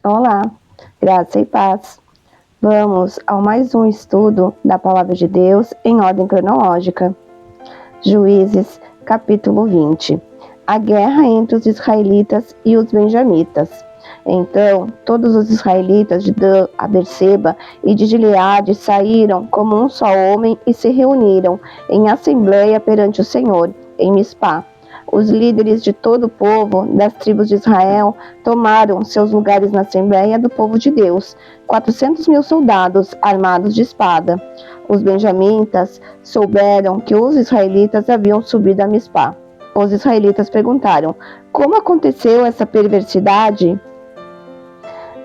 Olá, graça e paz. Vamos ao mais um estudo da Palavra de Deus em ordem cronológica. Juízes, capítulo 20. A guerra entre os israelitas e os benjamitas. Então, todos os israelitas de Dan a Berseba e de Gileade saíram como um só homem e se reuniram em assembleia perante o Senhor, em Mispá. Os líderes de todo o povo das tribos de Israel tomaram seus lugares na Assembleia do povo de Deus, 400.000 soldados armados de espada. Os benjamitas souberam que os israelitas haviam subido a Mispá. Os israelitas perguntaram: como aconteceu essa perversidade?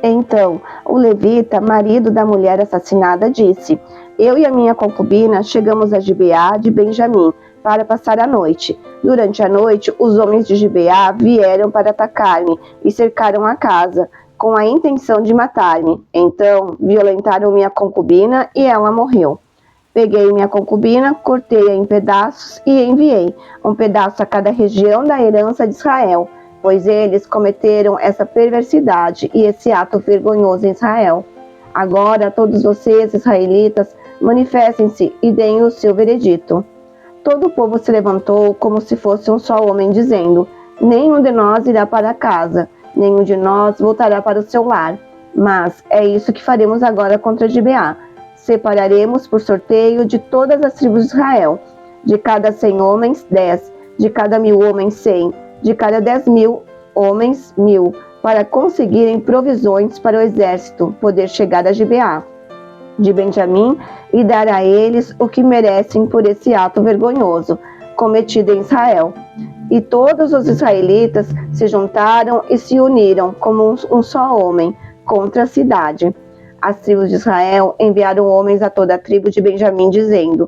Então, o levita, marido da mulher assassinada, disse: eu e a minha concubina chegamos a Gibeá de Benjamim para passar a noite. Durante a noite, os homens de Gibeá vieram para atacar-me e cercaram a casa, com a intenção de matar-me. Então, violentaram minha concubina e ela morreu. Peguei minha concubina, cortei-a em pedaços e enviei um pedaço a cada região da herança de Israel, pois eles cometeram essa perversidade e esse ato vergonhoso em Israel. Agora, todos vocês, israelitas, manifestem-se e deem o seu veredito. Todo o povo se levantou como se fosse um só homem, dizendo: nenhum de nós irá para casa, nenhum de nós voltará para o seu lar. Mas é isso que faremos agora contra Gibeá. Separaremos por sorteio de todas as tribos de Israel, de cada 100 homens, 10, de cada 1.000 homens, 100, de cada 10.000 homens, 1.000, para conseguirem provisões para o exército poder chegar a Gibeá de Benjamim e dar a eles o que merecem por esse ato vergonhoso cometido em Israel. E todos os israelitas se juntaram e se uniram como um só homem contra a cidade. As tribos de Israel enviaram homens a toda a tribo de Benjamim, dizendo: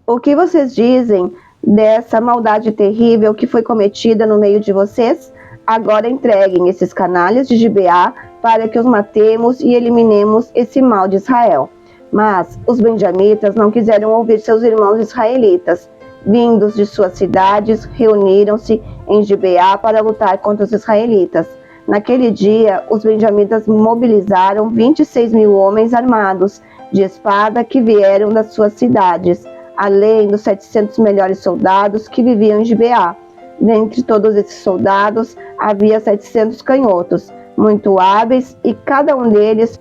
o que vocês dizem dessa maldade terrível que foi cometida no meio de vocês? Agora entreguem esses canalhas de Gibeá para que os matemos e eliminemos esse mal de Israel. Mas os benjamitas não quiseram ouvir seus irmãos israelitas. Vindos de suas cidades, reuniram-se em Gibeá para lutar contra os israelitas. Naquele dia, os benjamitas mobilizaram 26.000 homens armados de espada que vieram das suas cidades, além dos 700 melhores soldados que viviam em Gibeá. Dentre todos esses soldados, havia 700 canhotos, muito hábeis, e cada um deles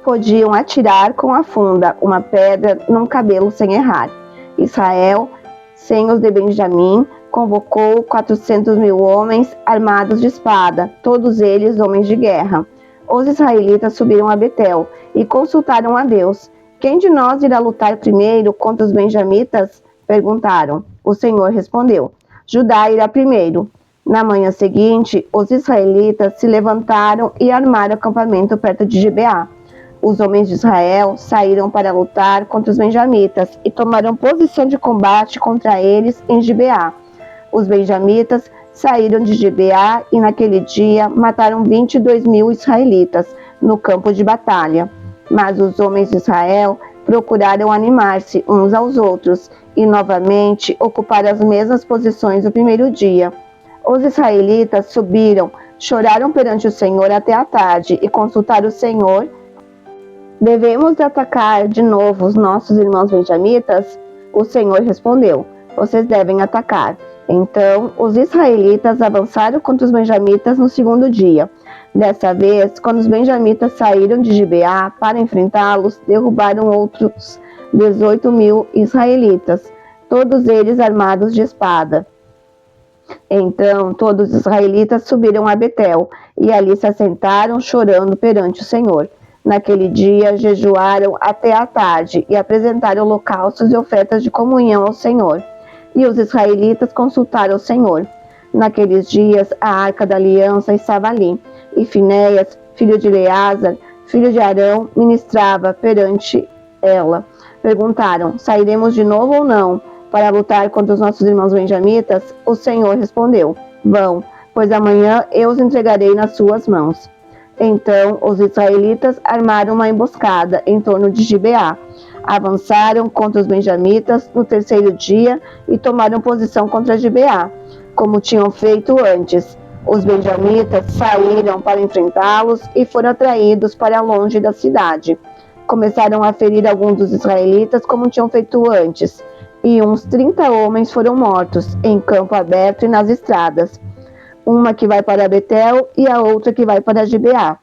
podiam atirar com a funda uma pedra num cabelo sem errar. Israel, sem os de Benjamim, convocou 400.000 homens armados de espada, todos eles homens de guerra. Os israelitas subiram a Betel e consultaram a Deus. Quem de nós irá lutar primeiro contra os benjamitas? Perguntaram. O Senhor respondeu: Judá irá primeiro. Na manhã seguinte, os israelitas se levantaram e armaram acampamento perto de Gibeá. Os homens de Israel saíram para lutar contra os benjamitas e tomaram posição de combate contra eles em Gibeá. Os benjamitas saíram de Gibeá e naquele dia mataram 22.000 israelitas no campo de batalha. Mas os homens de Israel procuraram animar-se uns aos outros e novamente ocuparam as mesmas posições do primeiro dia. Os israelitas subiram, choraram perante o Senhor até a tarde e consultaram o Senhor: devemos atacar de novo os nossos irmãos benjamitas? O Senhor respondeu: vocês devem atacar. Então os israelitas avançaram contra os benjamitas no segundo dia. Dessa vez, quando os benjamitas saíram de Gibeá para enfrentá-los, derrubaram outros 18.000 israelitas, todos eles armados de espada. Então todos os israelitas subiram a Betel e ali se assentaram chorando perante o Senhor. Naquele dia jejuaram até a tarde e apresentaram holocaustos e ofertas de comunhão ao Senhor. E os israelitas consultaram o Senhor. Naqueles dias a arca da aliança estava ali, e Finéias, filho de Eleazar, filho de Arão, ministrava perante ela. Perguntaram: sairemos de novo ou não para lutar contra os nossos irmãos benjamitas? O Senhor respondeu: vão, pois amanhã eu os entregarei nas suas mãos. Então os israelitas armaram uma emboscada em torno de Gibeá. Avançaram contra os benjamitas no terceiro dia e tomaram posição contra Gibeá, como tinham feito antes. Os benjamitas saíram para enfrentá-los e foram atraídos para longe da cidade. Começaram a ferir alguns dos israelitas como tinham feito antes, e uns 30 homens foram mortos em campo aberto e nas estradas, uma que vai para Betel e a outra que vai para Gibeá.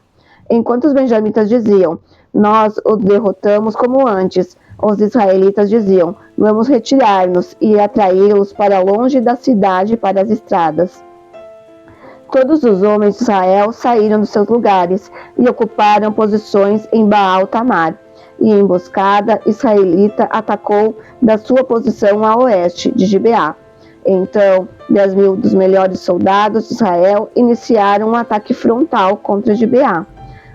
Enquanto os benjamitas diziam: nós os derrotamos como antes, os israelitas diziam: vamos retirar-nos e atraí-los para longe da cidade para as estradas. Todos os homens de Israel saíram dos seus lugares e ocuparam posições em Baal-Tamar. E a emboscada israelita atacou da sua posição a oeste de Gibeá. Então, 10.000 dos melhores soldados de Israel iniciaram um ataque frontal contra Gibeá.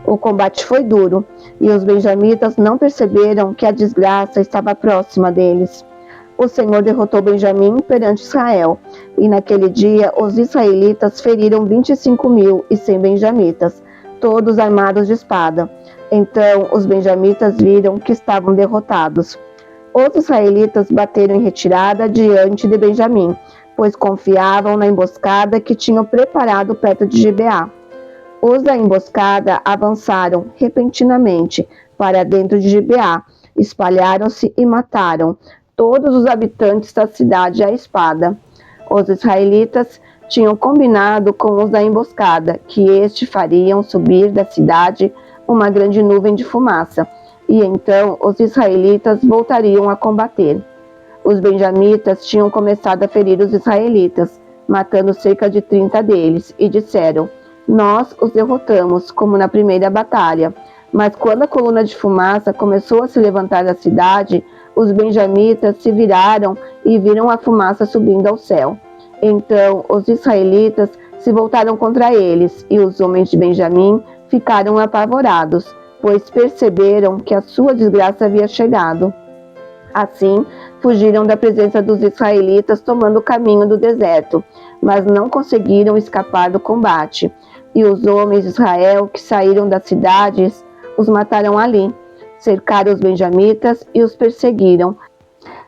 O combate foi duro, e os benjamitas não perceberam que a desgraça estava próxima deles. O Senhor derrotou Benjamim perante Israel, e naquele dia os israelitas feriram 25.100 benjamitas, todos armados de espada. Então os benjamitas viram que estavam derrotados. Os israelitas bateram em retirada diante de Benjamim, pois confiavam na emboscada que tinham preparado perto de Gibeá. Os da emboscada avançaram repentinamente para dentro de Gibeá, espalharam-se e mataram todos os habitantes da cidade à espada. Os israelitas tinham combinado com os da emboscada que este fariam subir da cidade uma grande nuvem de fumaça, e então os israelitas voltariam a combater. Os benjamitas tinham começado a ferir os israelitas, matando cerca de 30 deles, e disseram: nós os derrotamos, como na primeira batalha. Mas quando a coluna de fumaça começou a se levantar da cidade, os benjamitas se viraram e viram a fumaça subindo ao céu. Então os israelitas se voltaram contra eles, e os homens de Benjamim ficaram apavorados, pois perceberam que a sua desgraça havia chegado. Assim, fugiram da presença dos israelitas tomando o caminho do deserto, mas não conseguiram escapar do combate. E os homens de Israel que saíram das cidades os mataram ali, cercaram os benjamitas e os perseguiram,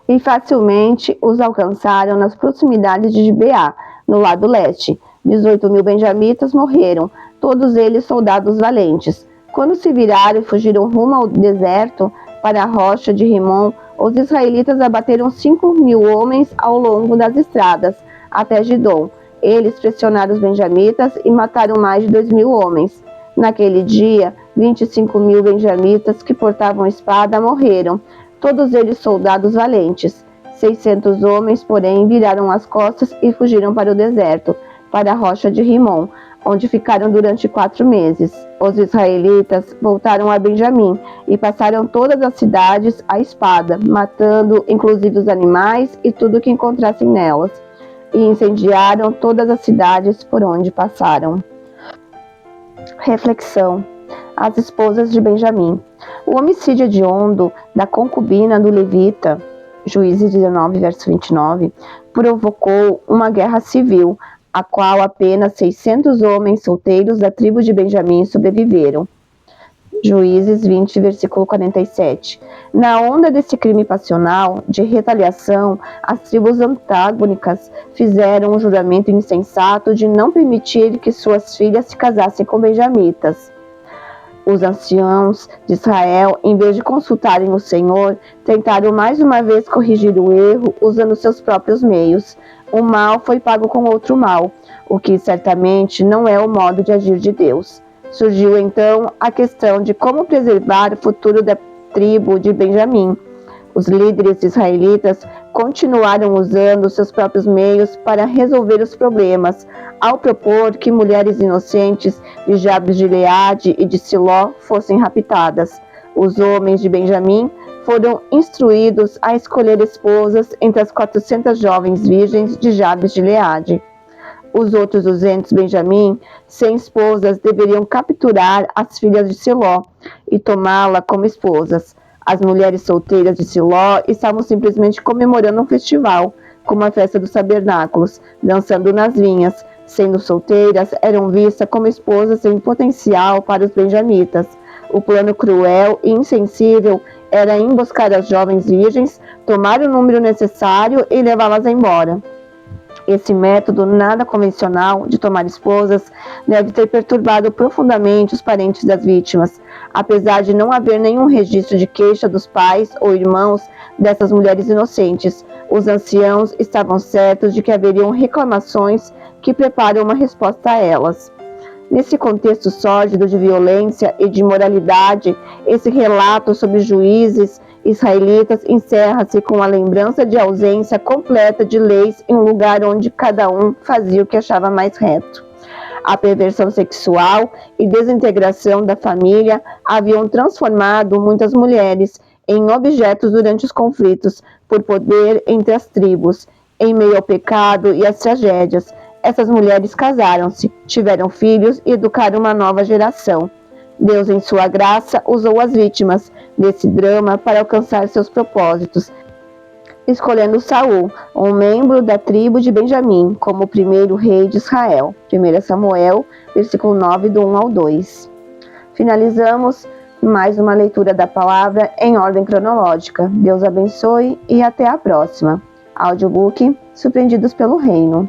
e facilmente os alcançaram nas proximidades de Gibeá, no lado leste. 18.000 benjamitas morreram, todos eles soldados valentes. Quando se viraram e fugiram rumo ao deserto, para a rocha de Rimon, os israelitas abateram 5.000 homens ao longo das estradas, até Gidom. Eles pressionaram os benjamitas e mataram mais de 2.000 homens. Naquele dia, 25.000 benjamitas que portavam espada morreram, todos eles soldados valentes. 600 homens, porém, viraram as costas e fugiram para o deserto, para a rocha de Rimon, onde ficaram durante 4 meses. Os israelitas voltaram a Benjamim e passaram todas as cidades à espada, matando inclusive os animais e tudo que encontrassem nelas, e incendiaram todas as cidades por onde passaram. Reflexão: as esposas de Benjamim. O homicídio hediondo da concubina do levita, Juízes 19, verso 29, provocou uma guerra civil, a qual apenas 600 homens solteiros da tribo de Benjamim sobreviveram. Juízes 20, versículo 47. Na onda desse crime passional, de retaliação, as tribos antagônicas fizeram um juramento insensato de não permitir que suas filhas se casassem com benjamitas. Os anciãos de Israel, em vez de consultarem o Senhor, tentaram mais uma vez corrigir o erro usando seus próprios meios. O mal foi pago com outro mal, o que certamente não é o modo de agir de Deus. Surgiu então a questão de como preservar o futuro da tribo de Benjamim. Os líderes israelitas continuaram usando seus próprios meios para resolver os problemas, ao propor que mulheres inocentes de Jabes de Gileade e de Siló fossem raptadas. Os homens de Benjamim foram instruídos a escolher esposas entre as 400 jovens virgens de Jabes de Gileade. Os outros 200 Benjamim, sem esposas, deveriam capturar as filhas de Siló e tomá-la como esposas. As mulheres solteiras de Siló estavam simplesmente comemorando um festival, como a festa dos tabernáculos, dançando nas vinhas. Sendo solteiras, eram vistas como esposas em potencial para os benjamitas. O plano cruel e insensível era emboscar as jovens virgens, tomar o número necessário e levá-las embora. Esse método nada convencional de tomar esposas deve ter perturbado profundamente os parentes das vítimas, apesar de não haver nenhum registro de queixa dos pais ou irmãos dessas mulheres inocentes. Os anciãos estavam certos de que haveriam reclamações que preparam uma resposta a elas. Nesse contexto sórdido de violência e de imoralidade, esse relato sobre juízes israelitas encerra-se com a lembrança de ausência completa de leis em um lugar onde cada um fazia o que achava mais reto. A perversão sexual e desintegração da família haviam transformado muitas mulheres em objetos durante os conflitos por poder entre as tribos. Em meio ao pecado e às tragédias, essas mulheres casaram-se, tiveram filhos e educaram uma nova geração. Deus, em sua graça, usou as vítimas desse drama para alcançar seus propósitos, escolhendo Saul, um membro da tribo de Benjamim, como o primeiro rei de Israel. 1 Samuel, versículo 9, do 1 ao 2. Finalizamos mais uma leitura da palavra em ordem cronológica. Deus abençoe e até a próxima. Audiobook Surpreendidos pelo Reino.